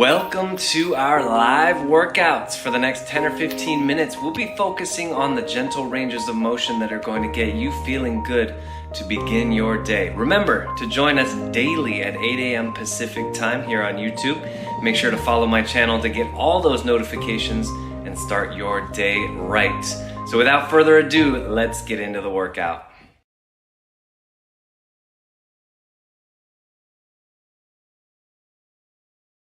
Welcome to our live workouts. For the next 10 or 15 minutes, we'll be focusing on the gentle ranges of motion that are going to get you feeling good to begin your day. Remember to join us daily at 8 a.m. Pacific time here on YouTube. Make sure to follow my channel to get all those notifications and start your day right. So without further ado, let's get into the workout.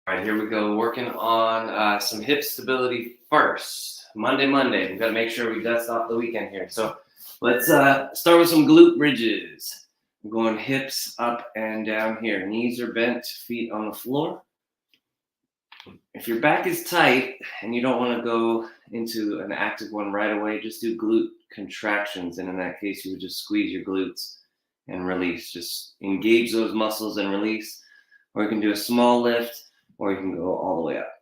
All right, here we go, working on some hip stability first. Monday. We've got to make sure we dust off the weekend here. So let's start with some glute bridges. We're going hips up and down here. Knees are bent, feet on the floor. If your back is tight and you don't want to go into an active one right away, just do glute contractions. And in that case, you would just squeeze your glutes and release. Just engage those muscles and release. Or you can do a small lift, or you can go all the way up.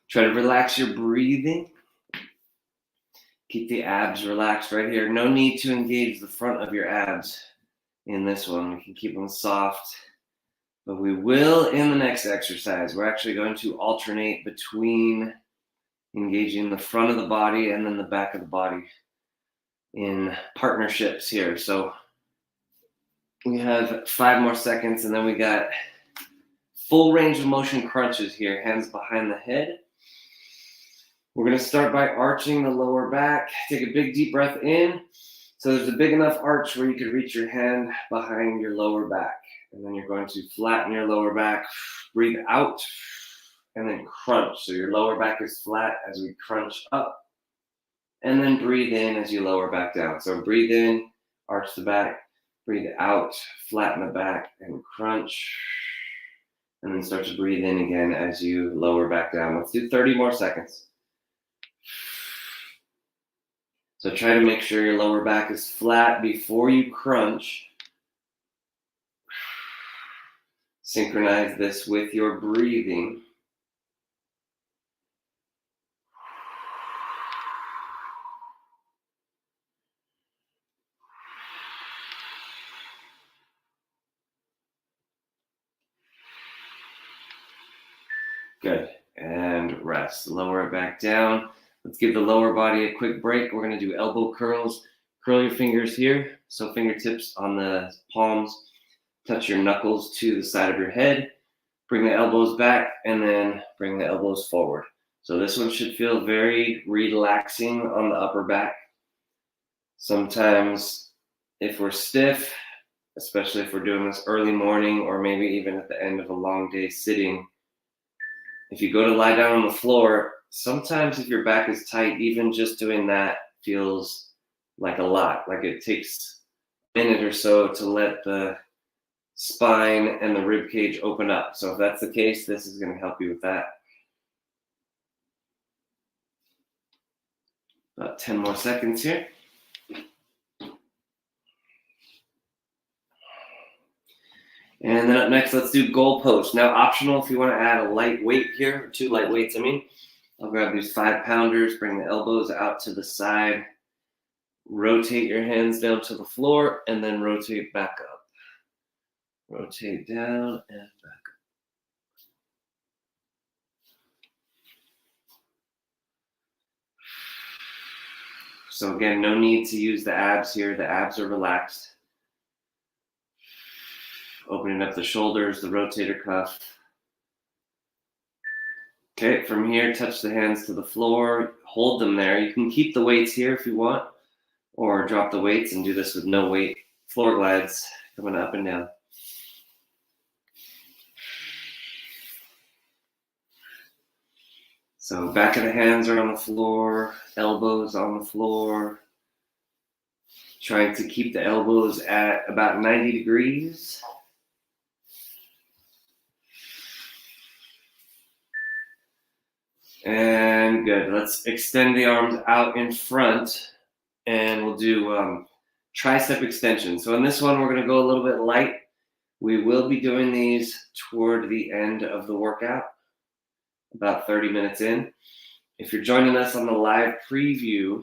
Try to relax your breathing. Keep the abs relaxed right here. No need to engage the front of your abs in this one. We can keep them soft, but we will in the next exercise. We're actually going to alternate between engaging the front of the body and then the back of the body in partnerships here. So we have 5 more seconds, and then we got full range of motion crunches here, hands behind the head. We're going to start by arching the lower back. Take a big deep breath in. So there's a big enough arch where you could reach your hand behind your lower back. And then you're going to flatten your lower back, breathe out, and then crunch. So your lower back is flat as we crunch up. And then breathe in as you lower back down. So breathe in, arch the back. Breathe out, flatten the back, and crunch. And then start to breathe in again as you lower back down. Let's do 30 more seconds. So try to make sure your lower back is flat before you crunch. Synchronize this with your breathing. Good, and rest. Lower it back down. Let's give the lower body a quick break. We're gonna do elbow curls. Curl your fingers here, so fingertips on the palms. Touch your knuckles to the side of your head. Bring the elbows back, and then bring the elbows forward. So this one should feel very relaxing on the upper back. Sometimes if we're stiff, especially if we're doing this early morning or maybe even at the end of a long day sitting, if you go to lie down on the floor, sometimes if your back is tight, even just doing that feels like a lot. Like it takes a minute or so to let the spine and the rib cage open up. So if that's the case, this is going to help you with that. About 10 more seconds here. And then up next, let's do goal post. Now, optional if you want to add a light weight here, 2 light weights, I'll grab these 5-pounders, bring the elbows out to the side, rotate your hands down to the floor, and then rotate back up. Rotate down and back up. So again, no need to use the abs here. The abs are relaxed. Opening up the shoulders, the rotator cuff. Okay, from here, touch the hands to the floor. Hold them there. You can keep the weights here if you want, or drop the weights and do this with no weight. Floor glides, coming up and down. So back of the hands are on the floor, elbows on the floor. Trying to keep the elbows at about 90 degrees. And good. Let's extend the arms out in front, and we'll do tricep extension. So in this one, we're going to go a little bit light. We will be doing these toward the end of the workout, about 30 minutes in. If you're joining us on the live preview,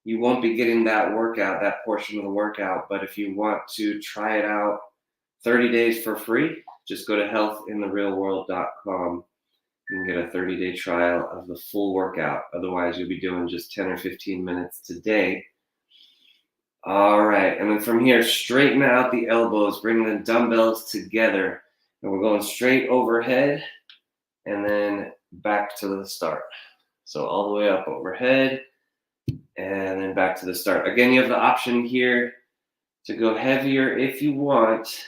you won't be getting that workout, that portion of the workout. But if you want to try it out 30 days for free, just go to healthintherealworld.com. You can get a 30-day trial of the full workout. Otherwise, you'll be doing just 10 or 15 minutes today. All right, and then from here, straighten out the elbows, bring the dumbbells together, and we're going straight overhead and then back to the start. So all the way up overhead and then back to the start. Again, you have the option here to go heavier if you want,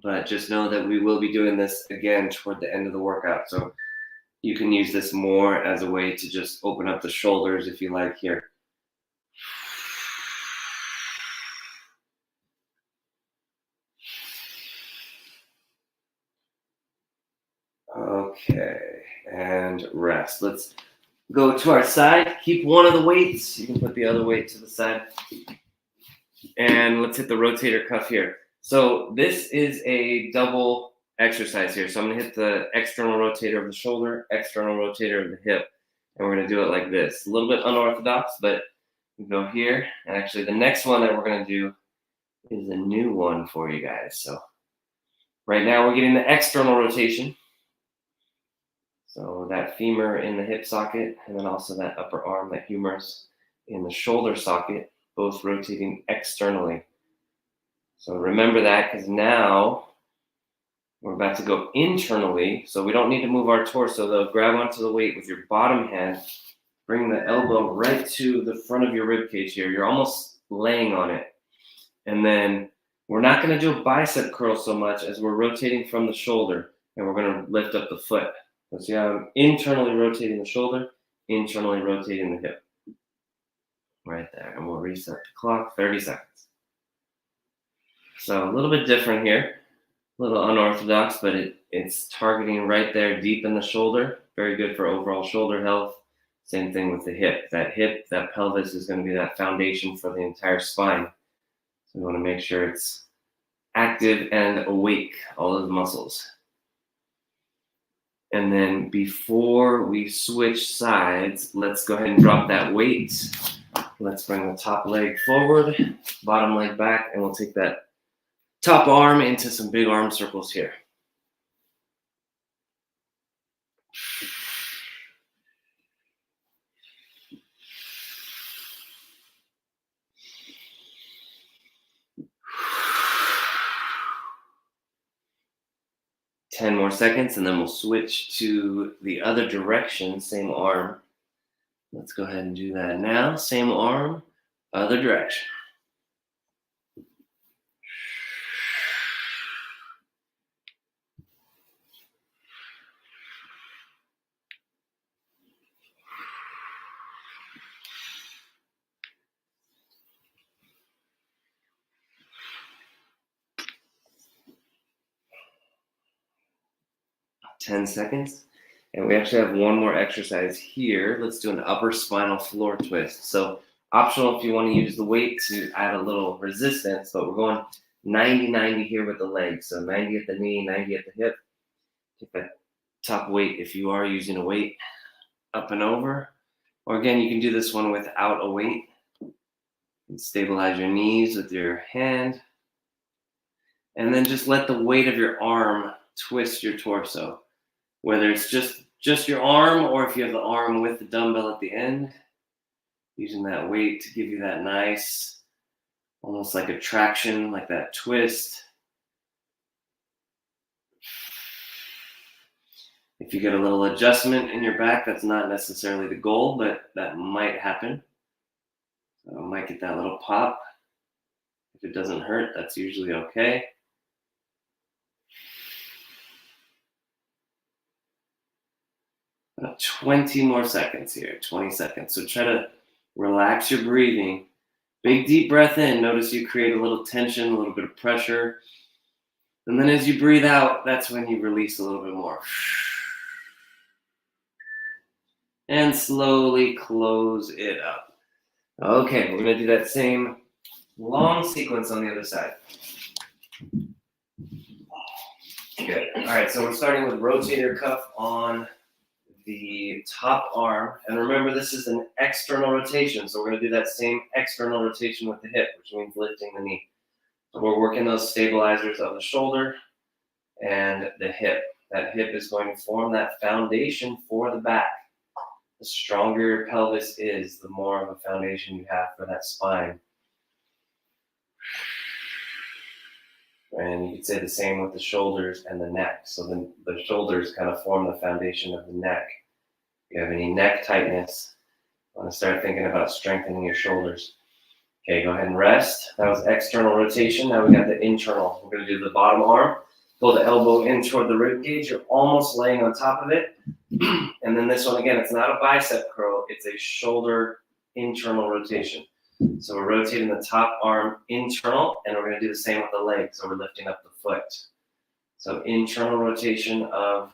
but just know that we will be doing this again toward the end of the workout. So you can use this more as a way to just open up the shoulders if you like here. Okay, and rest. Let's go to our side. Keep one of the weights. You can put the other weight to the side. And let's hit the rotator cuff here. So this is a double exercise here. So I'm going to hit the external rotator of the shoulder, external rotator of the hip. And we're going to do it like this. A little bit unorthodox, but we go here. And actually, the next one that we're going to do is a new one for you guys. So right now, we're getting the external rotation. So that femur in the hip socket, and then also that upper arm, that humerus in the shoulder socket, both rotating externally. So remember that, because now we're about to go internally. So we don't need to move our torso though. Grab onto the weight with your bottom hand. Bring the elbow right to the front of your rib cage here. You're almost laying on it. And then we're not going to do a bicep curl so much as we're rotating from the shoulder, and we're going to lift up the foot. So see how I'm internally rotating the shoulder, internally rotating the hip. Right there. And we'll reset the clock, 30 seconds. So a little bit different here. A little unorthodox, but it's targeting right there deep in the shoulder. Very good for overall shoulder health. Same thing with the hip. That pelvis is going to be that foundation for the entire spine. So we want to make sure it's active and awake, all those muscles. And then before we switch sides, let's go ahead and drop that weight. Let's bring the top leg forward, bottom leg back, and we'll take that top arm into some big arm circles here. Ten more seconds, and then we'll switch to the other direction, same arm. Let's go ahead and do that now. Same arm, other direction. Ten seconds. And we actually have one more exercise here. Let's do an upper spinal floor twist. So optional if you want to use the weight to add a little resistance, but we're going 90-90 here with the legs. So 90 at the knee, 90 at the hip. Take that top weight if you are using a weight up and over. Or again, you can do this one without a weight. And stabilize your knees with your hand. And then just let the weight of your arm twist your torso. Whether it's just your arm, or if you have the arm with the dumbbell at the end, using that weight to give you that nice, almost like a traction, like that twist. If you get a little adjustment in your back, that's not necessarily the goal, but that might happen. So I might get that little pop. If it doesn't hurt, that's usually okay. About 20 more seconds here, 20 seconds. So try to relax your breathing. Big deep breath in. Notice you create a little tension, a little bit of pressure. And then as you breathe out, that's when you release a little bit more. And slowly close it up. Okay, we're going to do that same long sequence on the other side. Good. All right, so we're starting with rotator cuff on the top arm, and remember this is an external rotation, so we're going to do that same external rotation with the hip, which means lifting the knee. So we're working those stabilizers of the shoulder and the hip. That hip is going to form that foundation for the back. The stronger your pelvis is, the more of a foundation you have for that spine. And you could say the same with the shoulders and the neck. So the shoulders kind of form the foundation of the neck. If you have any neck tightness, you want to start thinking about strengthening your shoulders. Okay, go ahead and rest. That was external rotation. Now we got the internal. We're going to do the bottom arm. Pull the elbow in toward the rib cage. You're almost laying on top of it. And then this one, again, it's not a bicep curl. It's a shoulder internal rotation. So we're rotating the top arm internal, and we're going to do the same with the leg. So we're lifting up the foot. So internal rotation of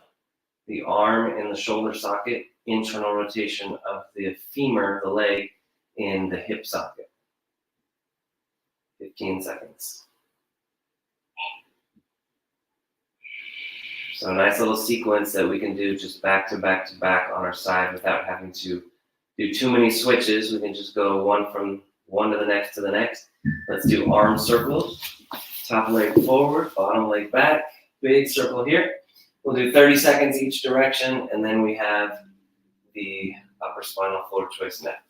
the arm in the shoulder socket, internal rotation of the femur, the leg, in the hip socket. 15 seconds. So a nice little sequence that we can do just back to back to back on our side without having to do too many switches. We can just go one from one to the next to the next. Let's do arm circles. Top leg forward, bottom leg back. Big circle here. We'll do 30 seconds each direction, and then we have the upper spinal floor twist next.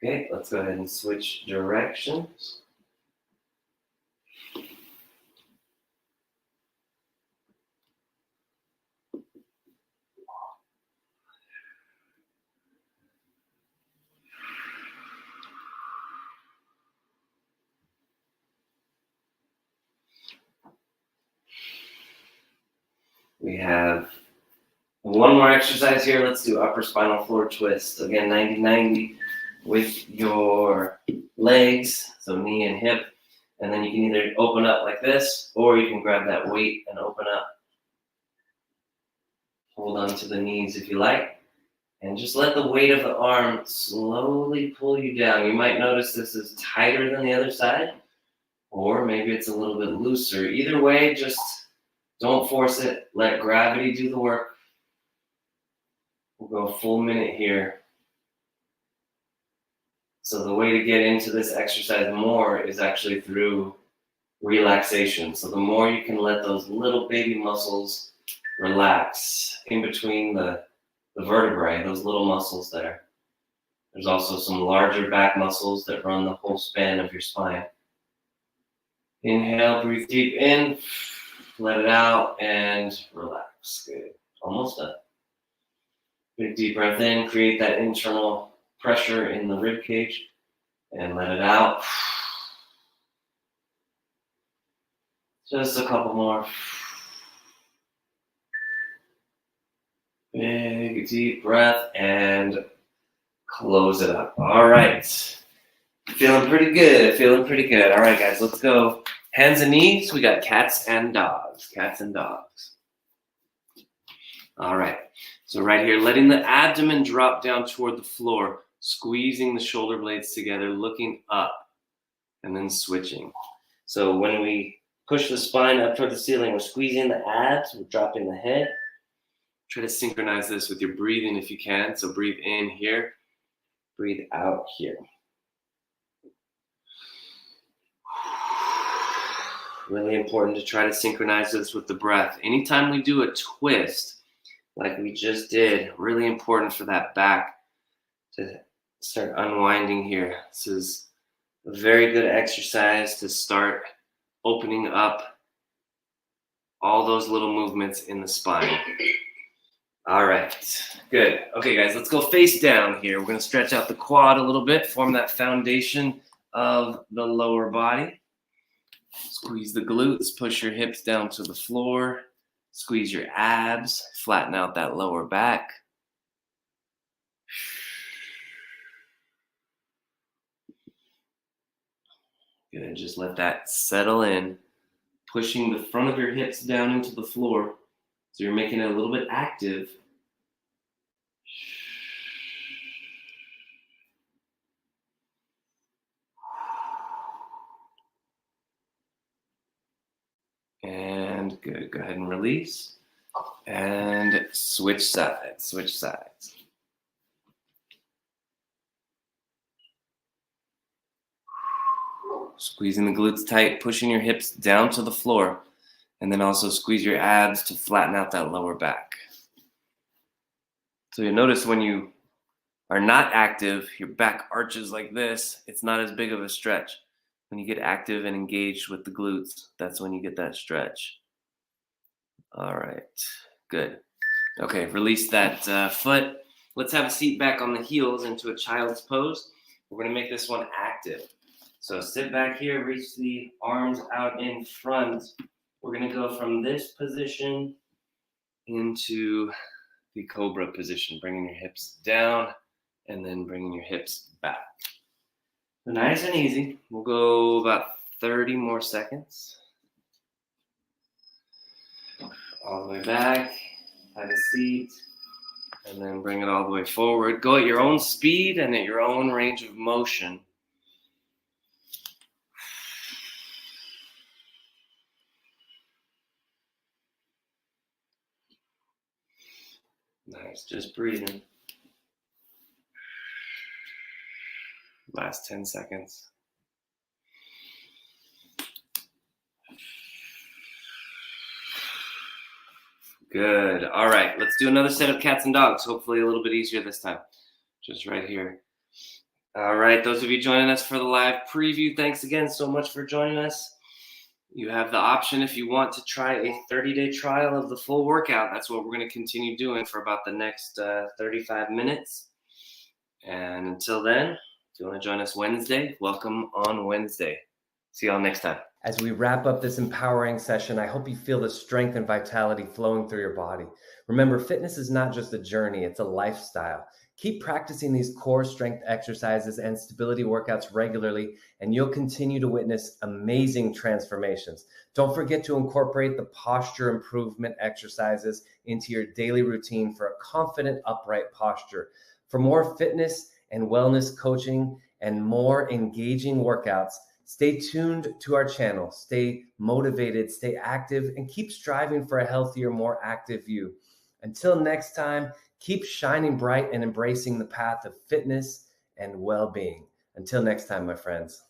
Okay, let's go ahead and switch directions. We have one more exercise here. Let's do upper spinal floor twist. Again, 90-90 with your legs, so knee and hip. And then you can either open up like this, or you can grab that weight and open up. Hold on to the knees if you like. And just let the weight of the arm slowly pull you down. You might notice this is tighter than the other side, or maybe it's a little bit looser. Either way, just don't force it. Let gravity do the work. We'll go a full minute here. So the way to get into this exercise more is actually through relaxation. So the more you can let those little baby muscles relax in between the vertebrae, those little muscles there. There's also some larger back muscles that run the whole span of your spine. Inhale, breathe deep in, let it out, and relax. Good. Almost done. Big deep breath in, create that internal pressure in the rib cage, and let it out. Just a couple more. Big deep breath and close it up. All right. Feeling pretty good. Feeling pretty good. All right, guys, let's go. Hands and knees. We got cats and dogs. Cats and dogs. All right. So right here, letting the abdomen drop down toward the floor, squeezing the shoulder blades together, looking up, and then switching. So when we push the spine up toward the ceiling, we're squeezing the abs, we're dropping the head. Try to synchronize this with your breathing if you can. So breathe in here, breathe out here. Really important to try to synchronize this with the breath. Anytime we do a twist, like we just did, really important for that back to start unwinding here. This is a very good exercise to start opening up all those little movements in the spine. All right, good. Okay, guys, let's go face down here. We're going to stretch out the quad a little bit, form that foundation of the lower body. Squeeze the glutes, push your hips down to the floor. Squeeze your abs, flatten out that lower back. Good, just let that settle in. pushing the front of your hips down into the floor. So you're making it a little bit active. And good. Go ahead and release. And switch sides. Switch sides. Squeezing the glutes tight, pushing your hips down to the floor, and then also squeeze your abs to flatten out that lower back. So you'll notice when you are not active, your back arches like this. It's not as big of a stretch. When you get active and engaged with the glutes, that's when you get that stretch. All right, good. Okay, release that foot. Let's have a seat back on the heels into a child's pose. We're gonna make this one active. So sit back here, reach the arms out in front. We're gonna go from this position into the cobra position, bringing your hips down and then bringing your hips back. So nice and easy. We'll go about 30 more seconds. All the way back, have a seat, and then bring it all the way forward. Go at your own speed and at your own range of motion. Nice, just breathing. Last 10 seconds. Good. All right, let's do another set of cats and dogs. Hopefully a little bit easier this time. Just right here. All right, those of you joining us for the live preview, thanks again so much for joining us. You have the option if you want to try a 30-day trial of the full workout. That's what we're going to continue doing for about the next 35 minutes. And until then, if you want to join us Wednesday, welcome on Wednesday. See y'all next time. As we wrap up this empowering session, I hope you feel the strength and vitality flowing through your body. Remember, fitness is not just a journey, it's a lifestyle. Keep practicing these core strength exercises and stability workouts regularly, and you'll continue to witness amazing transformations. Don't forget to incorporate the posture improvement exercises into your daily routine for a confident, upright posture. For more fitness and wellness coaching and more engaging workouts, stay tuned to our channel, stay motivated, stay active, and keep striving for a healthier, more active you. Until next time, keep shining bright and embracing the path of fitness and well-being. Until next time, my friends.